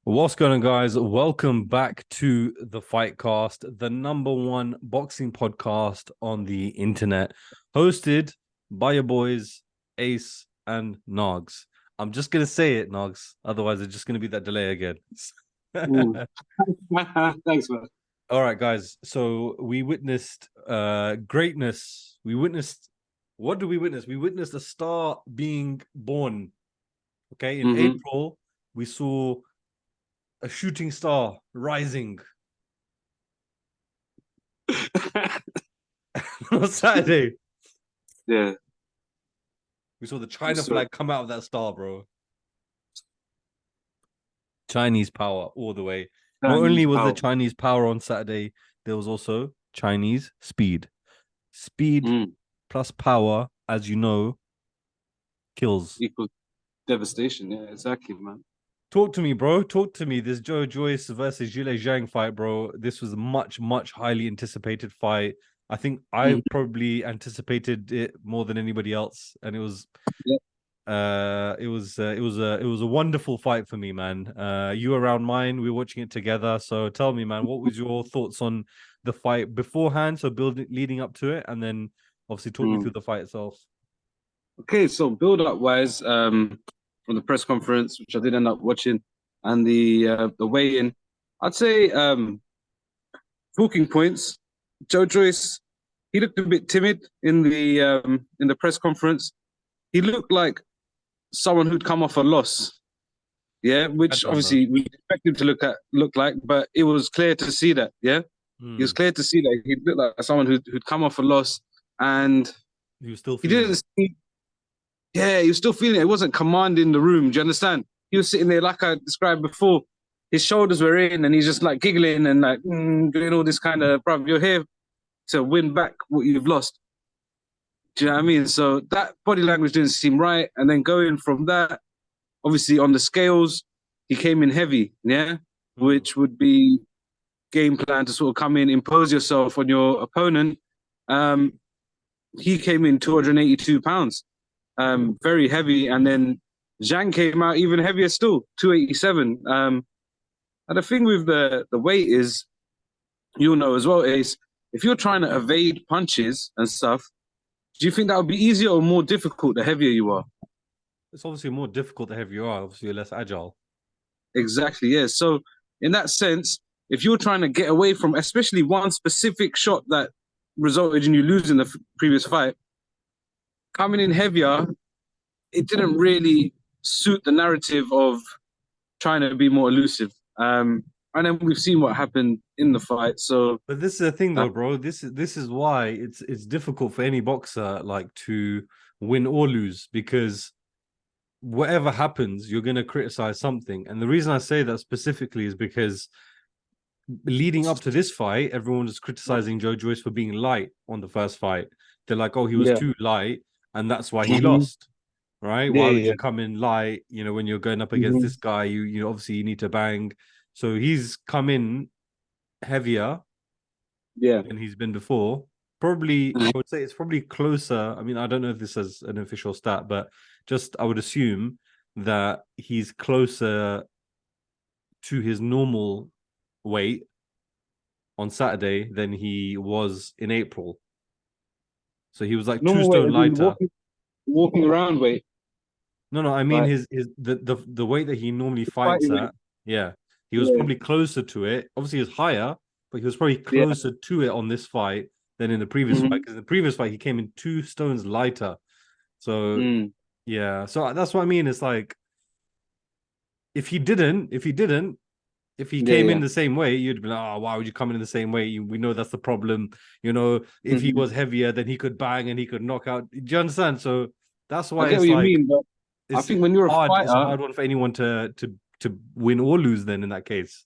What's going on, guys? Welcome back to the FYTCast, the number one boxing podcast on the internet, hosted by your boys, Ace and Nogs. I'm just going to say it, Nogs. Otherwise, it's just going to be that delay again. Mm. Thanks, man. All right, guys. So we witnessed greatness. What do we witness? We witnessed a star being born. Okay, in April, we saw a shooting star rising. On Saturday, Yeah. we saw the China flag come out of that star, bro. Chinese power all the way. Not only was there Chinese power on Saturday, there was also Chinese speed. Speed plus power, as you know, kills. Equals devastation. Yeah, exactly, man. Talk to me, bro. Talk to me. This Joyce versus Zhilei Zhang fight, bro. This was a much highly anticipated fight. I think I probably anticipated it more than anybody else, and it was it was a wonderful fight for me, man. You were around mine, we were watching it together. So tell me, man, what was your thoughts on the fight beforehand? So leading up to it, and then obviously talk me through the fight itself. Okay, so build up wise, from the press conference, which I did end up watching, and the weigh-in, I'd say talking points. Joyce, he looked a bit timid in the press conference. He looked like someone who'd come off a loss. Yeah, which obviously we expect him to look like, but it was clear to see that. Yeah, it was clear to see that he looked like someone who'd come off a loss, and he was still he didn't. Yeah, he was still feeling it. It wasn't commanding the room. Do you understand? He was sitting there like I described before. His shoulders were in, and he's just like giggling and like doing all this kind of, bruv, you're here to win back what you've lost. Do you know what I mean? So that body language didn't seem right. And then going from that, obviously on the scales, he came in heavy, yeah, which would be game plan to sort of come in, impose yourself on your opponent. He came in 282 pounds, very heavy. And then Zhang came out even heavier still, 287. And the thing with the weight is, you'll know as well, Ace, if you're trying to evade punches and stuff, do you think that would be easier or more difficult the heavier you are? It's obviously more difficult the heavier you are. Obviously, you're less agile. Exactly, yeah. So in that sense, if you're trying to get away from especially one specific shot that resulted in you losing the previous fight, coming in heavier, it didn't really suit the narrative of trying to be more elusive. And then we've seen what happened in the fight. So, but this is the thing, though, bro. This is why it's difficult for any boxer like to win or lose, because whatever happens, you're going to criticize something. And the reason I say that specifically is because leading up to this fight, everyone was criticizing Joyce for being light on the first fight. They're like, oh, he was too light, and that's why he lost. Right? Why would you come in light? You know, when you're going up against this guy, you obviously you need to bang. So he's come in heavier than he's been before. Probably, I would say it's probably closer. I mean, I don't know if this is an official stat, but just I would assume that he's closer to his normal weight on Saturday than he was in April. So he was like normal 2 stone lighter. Walking around weight. No, I mean the weight that he normally fights at. Yeah. He was probably closer to it. Obviously, he was higher, but he was probably closer to it on this fight than in the previous fight. Because in the previous fight, he came in 2 stones lighter. So yeah, so that's what I mean. It's like if he came in the same way, you'd be like, oh, why would you come in the same way? We know that's the problem. You know, if he was heavier, then he could bang and he could knock out. Do you understand? So that's why I get what you mean, but I think when you're a fighter, it's a hard one for anyone to win or lose. Then in that case,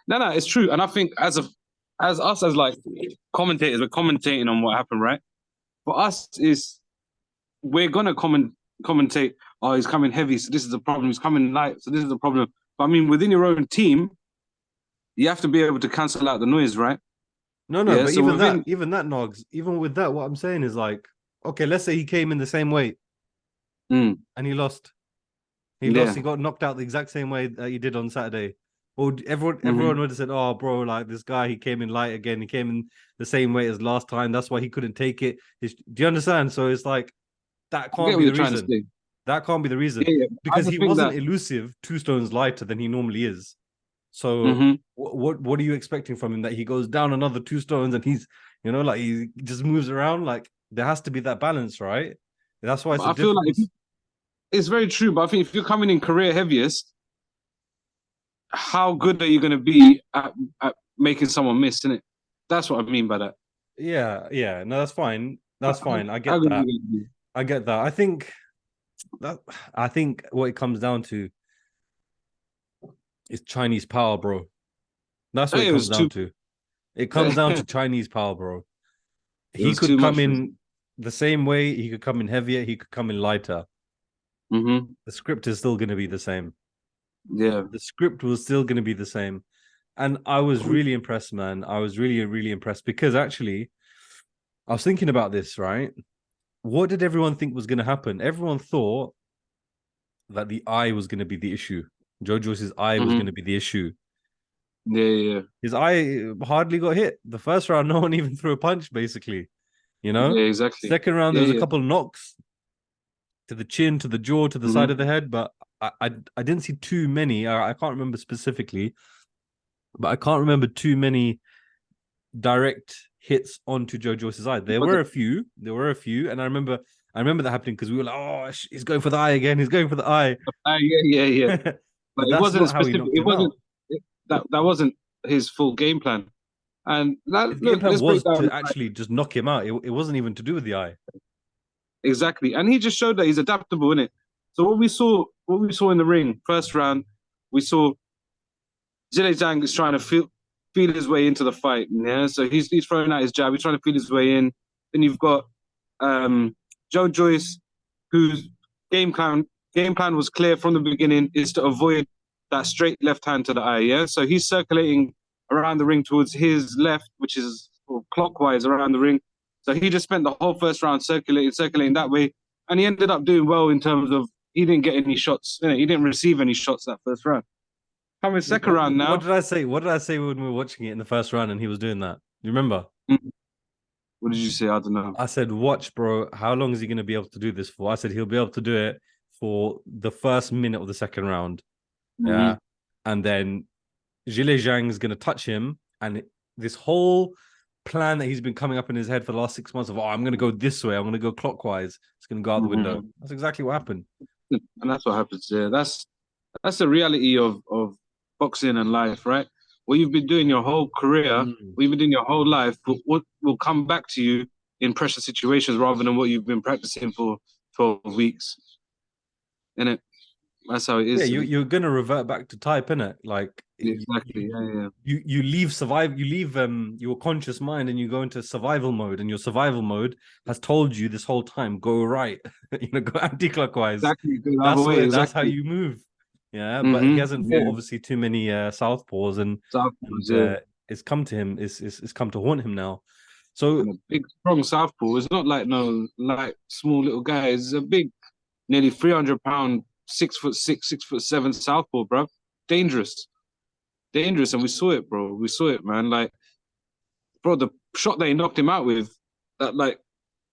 no, it's true. And I think as us as like commentators, we're commentating on what happened, right? For us, we're gonna commentate. Oh, he's coming heavy, so this is the problem. He's coming light, so this is the problem. But I mean, within your own team, you have to be able to cancel out the noise, right? No, but so even that, Nogs, even with that, what I'm saying is like, okay, let's say he came in the same weight and he lost. He lost. Yeah. He got knocked out the exact same way that he did on Saturday. Or everyone, Mm-hmm. everyone would have said, "Oh, bro, like this guy, he came in light again. He came in the same way as last time. That's why he couldn't take it." Do you understand? So it's like that I get can't what be you're the trying to reason. say. That can't be the reason Yeah, yeah. I because just he think wasn't that. elusive 2 stones lighter than he normally is. So Mm-hmm. what are you expecting from him that he goes down another 2 stones and he's like he just moves around? Like there has to be that balance, right? That's why it's But a I feel like difficult. it's very true. But I think if you're coming in career heaviest, how good are you going to be at making someone miss? Innit? That's what I mean by that. Yeah. No, that's fine. That's fine. I How get good are you that. going to be? I get that. That I think what it comes down to is Chinese power, bro. That's what it It comes was down too. to. It comes down to It Chinese power, bro. He was could too come much for him. in the same way. He could come in heavier. He could come in lighter. Mm-hmm. The script is still going to be the same. Yeah. The script was still going to be the same. And I was really impressed, man. I was really, really impressed because actually, I was thinking about this, right? What did everyone think was going to happen? Everyone thought that the eye was going to be the issue. Joe Joyce's eye was going Mm-hmm. to be the issue. Yeah, yeah, His eye hardly got hit. The first round, no one even threw a punch, basically. You know? yeah, exactly. Second round, there Yeah, was a yeah. couple of knocks to the chin, to the jaw, to the side Mm-hmm. of the head, but I didn't see too many. I can't remember specifically, but I can't remember too many direct hits onto Joe Joyce's eye. There But were a few. There were a few, and I remember that happening because we were like, "Oh, he's going for the eye again. He's going for the eye." yeah, yeah, yeah. But But it that's wasn't not how he specific. knocked It him wasn't out. that wasn't his full game plan. And that, His game look, plan let's break was down to actually just knock him out. It wasn't even to do with the eye. exactly. And he just showed that he's adaptable in it. So what we saw in the ring, first round, we saw Zhilei Zhang is trying to feel his way into the fight. Yeah, so he's throwing out his jab. He's trying to feel his way in. Then you've got Joe Joyce, whose game plan was clear from the beginning, is to avoid that straight left hand to the eye. Yeah, so he's circulating around the ring towards his left, which is clockwise around the ring. So he just spent the whole first round circulating that way, and he ended up doing well in terms of he didn't get any shots. He didn't receive any shots that first round. Coming second round What now. did I say? What did I say when we were watching it in the first round and he was doing that? You remember? Mm, what did you say? I don't know. I said, "Watch, bro. How long is he going to be able to do this for?" I said he'll be able to do it for the first minute of the second round. Mm-hmm. Yeah, and then Zhilei Zhang is going to touch him, and this whole plan that he's been coming up in his head for the last 6 months of, I'm going to go this way, I'm going to go clockwise, it's going to go out the window. Mm-hmm. That's exactly what happened. And that's what happens. Yeah, that's the reality of boxing and life, right? What you've been doing your whole career, Mm. what you've been doing your whole life, but what will come back to you in pressure situations rather than what you've been practicing for 12 weeks. And that's how it Yeah, is. you're going to revert back to type, innit? Like Exactly. Yeah, yeah. you leave your conscious mind and you go into survival mode, and your survival mode has told you this whole time, go right, go anti-clockwise. Exactly. Go the other way. That's how Exactly. you move. Yeah, but he Mm-hmm. hasn't fought Yeah. obviously too many southpaws, and Yeah. it's come to him. It's come to haunt him now. So And a big, strong southpaw. It's not like no, like small little guy. It's a big, nearly 300 pound, 6'6", 6'7" southpaw, bro. Dangerous, dangerous, and we saw it, bro. We saw it, man. Like, bro, the shot that he knocked him out with, that like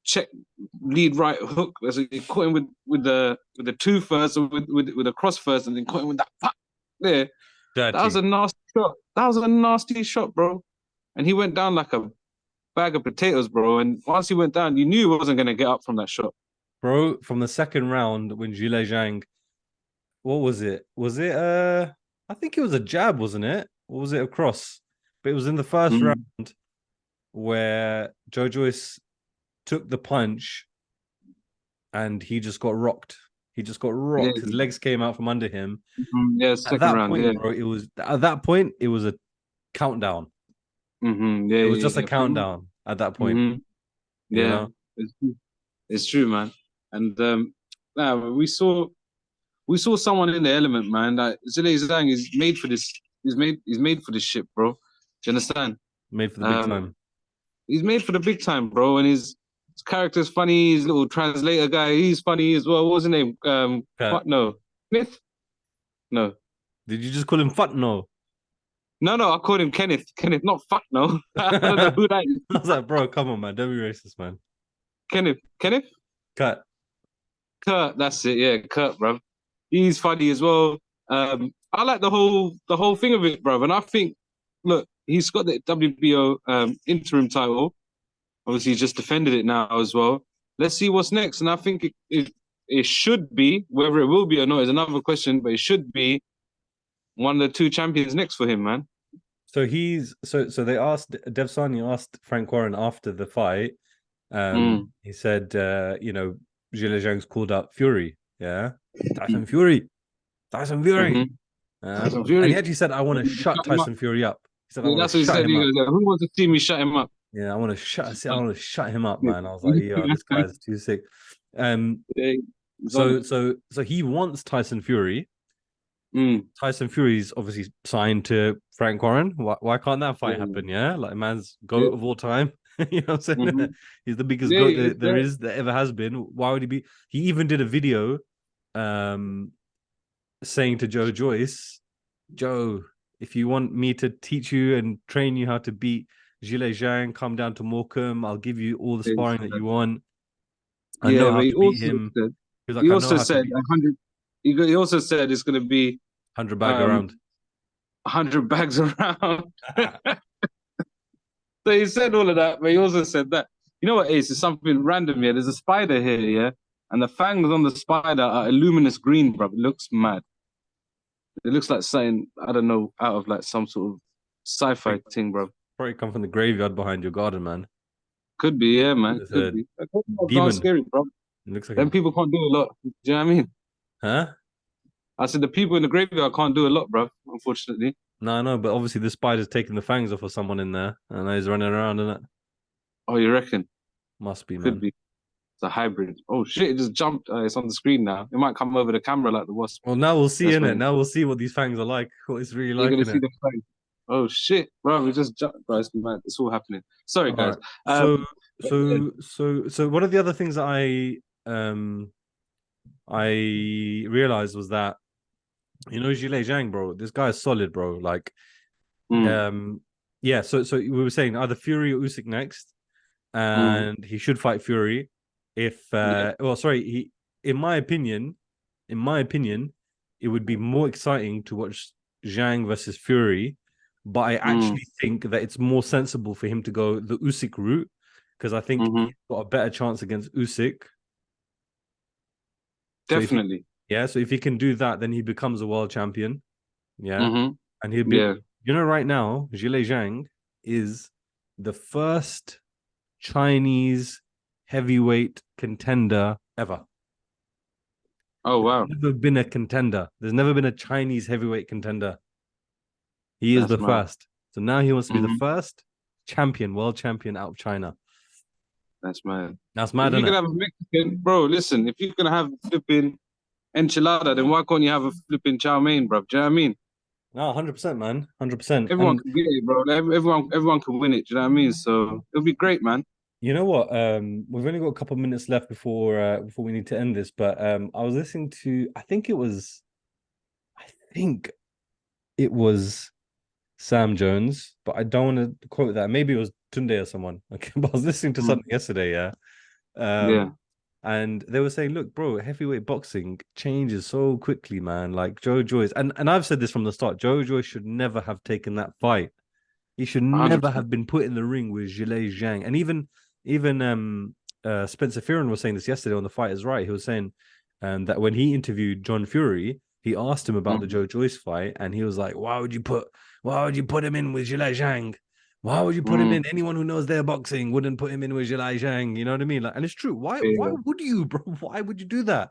check lead right hook. He caught him with the two first, or with the cross first, and then caught him with that there. That was dirty, a nasty shot. That was a nasty shot, bro. And he went down like a bag of potatoes, bro. And once he went down, you knew he wasn't going to get up from that shot. bro. From the second round when Zhilei Zhang, what was it? Was it I think it was a jab, wasn't it? Or was it a cross? But it was in the first Mm. round where Joe Joyce took the punch and he just got rocked. He just got Yeah, rocked. His legs came out from under him. yeah, At second that round, point, yeah. bro, it was a countdown. Yeah, It was yeah, just a yeah. Pretty much. countdown at that point, hmm you Yeah, know? it's true, man. And nah, we saw someone in the element, man. Like Zhilei Zhang is made for this. He's made for this shit, bro. Do you understand? Made for the big Um, time. he's made for the big time, bro. And his character's funny. His little translator guy, he's funny as well. What was his name? Kurt, No, Kenneth? No. Did you just call him Fat? No. No, I called him Kenneth. Kenneth, not fuck no. I don't know I who that is. was like, bro, come on, man. Don't be racist, man. Kenneth. Kenneth? Cut. Kurt, that's it. Yeah, Kurt, bro. He's funny as well. I like the whole thing of it, bro. And I think, look, he's got the WBO interim title. Obviously, he's just defended it now as well. Let's see what's next. And I think it should be, whether it will be or not is another question, but it should be one of the two champions next for him, man. So they asked Devsani asked Frank Warren after the fight. Mm. He said, Zhilei Zhang's called out Fury. Yeah. Tyson Fury. Tyson Fury. Mm-hmm. Tyson And Fury. he actually said, I want to shut Tyson Fury up. He said, I Yeah, want that's to what he shut said. him He up. goes, "Who wants to see me shut him up?" Yeah, I want to shut him up, man. I was like, yo, this guy's too sick. Yeah, So he wants Tyson Fury. Tyson Fury's obviously signed to Frank Warren. Why can't that fight happen? Yeah, like man's GOAT of all time. You know what I'm saying? Mm-hmm. He's the biggest Yeah, GOAT yeah, that ever has been. Why would he be? He even did a video saying to Joyce, Joe, if you want me to teach you and train you how to beat Zhilei Zhang, come down to Morecambe. I'll give you all the sparring that you want. I know yeah, how but to beat him. He's like, he I know also how to said beat 100. He also said it's going to be 100 bag around. 100 bags around. So he said all of that, but he also said that. You know what, Ace? It's something random here. There's a spider here, yeah, and the fangs on the spider are a luminous green, bro. It looks mad. It looks like something, I don't know, out of like some sort of sci-fi thing, bro. Probably come from the graveyard behind your garden, man. Could be, yeah, man. It's Could a be. That's not demon. scary, bro. It looks like Then people can't do a lot. Do you know what I mean? huh? I said the people in the graveyard can't do a lot, bro. Unfortunately. No, but obviously the spider's taking the fangs off of someone in there, and he's running around in it. Oh, you reckon? Must be, Could man. be. It's a hybrid. Oh shit! It just jumped. It's on the screen now. It might come over the camera like the wasp. Well, now we'll see That's in it. when Now we'll see what these fangs are like. What it's really you're like gonna in see it. the face. Oh shit, bro! We just jumped, bro. It's mad. It's all happening. Sorry, All guys. right. So, Um, so one of the other things that I realized was that Zhilei Zhang, bro, this guy is solid, bro. Like, mm, yeah. So we were saying either Fury or Usyk next, mm, and he should fight Fury. If yeah, well, sorry, in my opinion, it would be more exciting to watch Zhang versus Fury, but I mm, actually think that it's more sensible for him to go the Usyk route because I think mm-hmm, he's got a better chance against Usyk. So definitely. if he can do that, then he becomes a world champion. Yeah, Mm-hmm, and he'll be, yeah. right now, Zhilei Zhang is the first Chinese heavyweight contender ever. Oh There's wow, never been a contender. There's never been a Chinese heavyweight contender. He is the that's mad. first. So now he wants to be the Mm-hmm, first world champion out of China. that's mad. That's If mad, you isn't can it? have a Mexican, bro, listen. If you can have flipping enchilada, then why can't you have a flipping chow mein, bro? Do you know what I mean? No, 100%, man. 100%. Everyone And can get it, bro. Everyone can win it. Do you know what I mean? So it'll be great, man. you know what? We've only got a couple of minutes left before we need to end this. But I was listening to, I think it was Sam Jones, but I don't want to quote that. Maybe it was Tunde or someone. Okay, but I was listening to Mm, something yesterday, yeah. yeah, And they were saying, look, bro, heavyweight boxing changes so quickly, man. Like Joe Joyce, and I've said this from the start, Joe Joyce should never have taken that fight. He should never 100%. have been put in the ring with Zhilei Zhang. And even Spencer Fearon was saying this yesterday on The Fight Is Right. He was saying that when he interviewed John Fury, he asked him about the Mm, Joe Joyce fight, and he was like, why would you put him in with Zhilei Zhang? Why would you put him mm, in? Anyone who knows their boxing wouldn't put him in with Zhilei Zhang. You know what I mean? Like, and it's true. Why yeah, would you, bro? Why would you do that?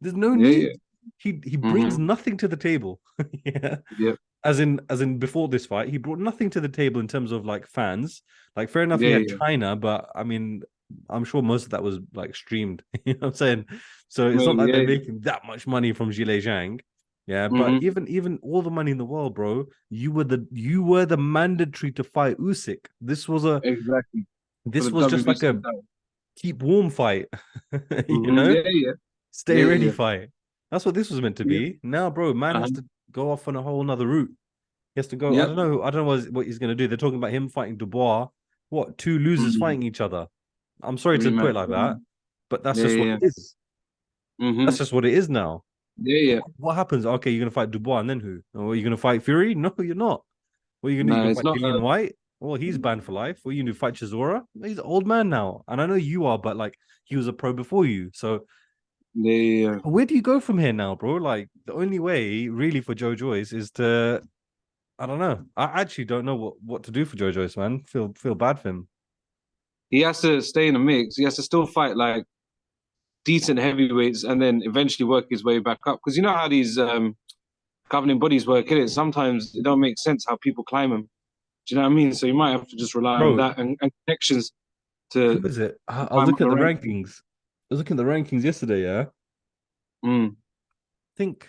There's no yeah, need. yeah. He brings Mm-hmm. nothing to the table. Yeah. Yep. As in before this fight, he brought nothing to the table in terms of like fans. Like fair enough, he Yeah, had yeah. China, but I mean, I'm sure most of that was like streamed. You know what I'm saying? So it's Well, not like yeah, they're yeah. making that much money from Zhilei Zhang. Yeah, but Mm-hmm. even all the money in the world, bro, you were the mandatory to fight Usyk. Exactly. For This the was just like WBC a title. keep warm fight, you Mm-hmm. know, Yeah, yeah. stay Yeah, ready yeah. fight. That's what this was meant to Yeah. be. Now, bro, man has to go off on a whole another route. He has to go. Yep. I don't know what he's gonna do. They're talking about him fighting Dubois. What, two losers Mm. fighting each other? I'm sorry to put it Rematch. like that, but that's Yeah, just what yeah. it is. Mm-hmm. That's just what it is now. Yeah, yeah. What happens? Okay, you're gonna fight Dubois, and then who? Oh, are you gonna fight Fury? No, you're not. What are you gonna do? You No, gonna it's fight not. Dillian White? Well, he's banned for life. What are you gonna do? Fight Chisora? He's an old man now, and I know you are, but like he was a pro before you. So Yeah, yeah, yeah. where do you go from here now, bro? Like the only way really for Joe Joyce is to, I don't know. I actually don't know what to do for Joe Joyce, man. Feel bad for him. He has to stay in the mix. He has to still fight like decent heavyweights and then eventually work his way back up. Because you know how these governing bodies work, innit? Sometimes it don't make sense how people climb them. Do you know what I mean? So you might have to just rely on Bro, that and connections who to is it? I was climb up looking the at the rank. rankings. I was looking at the rankings yesterday, yeah. Mm, think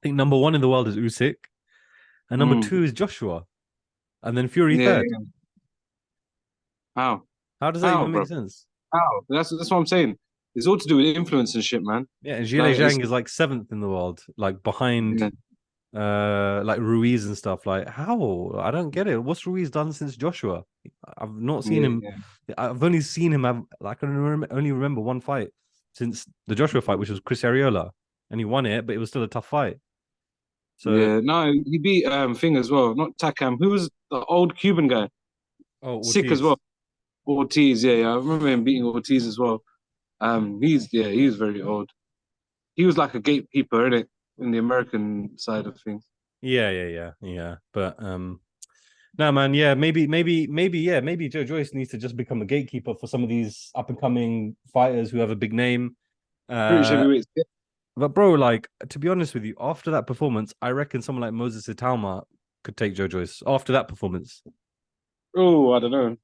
think number one in the world is Usyk, and number mm. two is Joshua, and then Fury Yeah, third. yeah. How? How does that How, even bro? make sense? How? That's what I'm saying. It's all to do with influence and shit, man. Yeah, and Zhilei Like it's Zhang is like seventh in the world, like behind yeah, like Ruiz and stuff. Like how? I don't get it. What's Ruiz done since Joshua? I've not seen yeah, him. yeah. I've only seen him have like I can only remember one fight since the Joshua fight, which was Chris Arreola, and he won it, but it was still a tough fight. So, Yeah. No, he beat thing as well, not Takam. Who was the old Cuban guy? oh, Sick as well. Ortiz. Ortiz, yeah, yeah. I remember him beating Ortiz as well. He's very old. He was like a gatekeeper, in it, in the American side of things. Yeah. But no, man, yeah, maybe Joe Joyce needs to just become a gatekeeper for some of these up and coming fighters who have a big name. British Uh, heavyweights. Yeah. but bro, like to be honest with you, after that performance, I reckon someone like Moses Italma could take Joe Joyce after that performance. Oh, I don't know.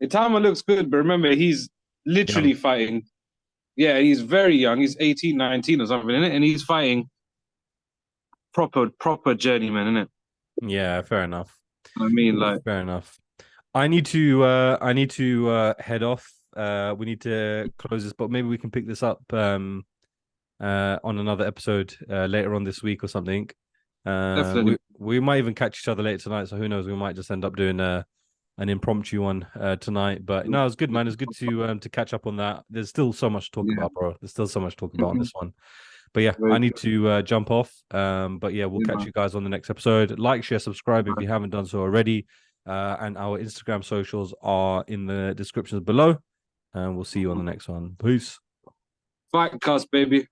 Itama looks good, but remember, he's Young. literally fighting. Yeah, he's very young. He's 18, 19 or something, in it, and he's fighting proper journeyman, in it. Yeah, fair enough. I mean, like, Fair enough. I need to head off. We need to close this, but maybe we can pick this up on another episode later on this week or something. definitely. We might even catch each other later tonight. So who knows? We might just end up doing an impromptu one tonight. But no, it's good, man. It's good to catch up on that. There's still so much to talk Yeah. about, bro. There's still so much to talk about on Mhm. this one. But yeah, I Very need good. to jump off. But yeah, we'll Yeah, catch man. you guys on the next episode. Like, share, subscribe if Man. you haven't done so already. And our Instagram socials are in the descriptions below. And we'll see you on the next one. Peace. FYTCast, baby.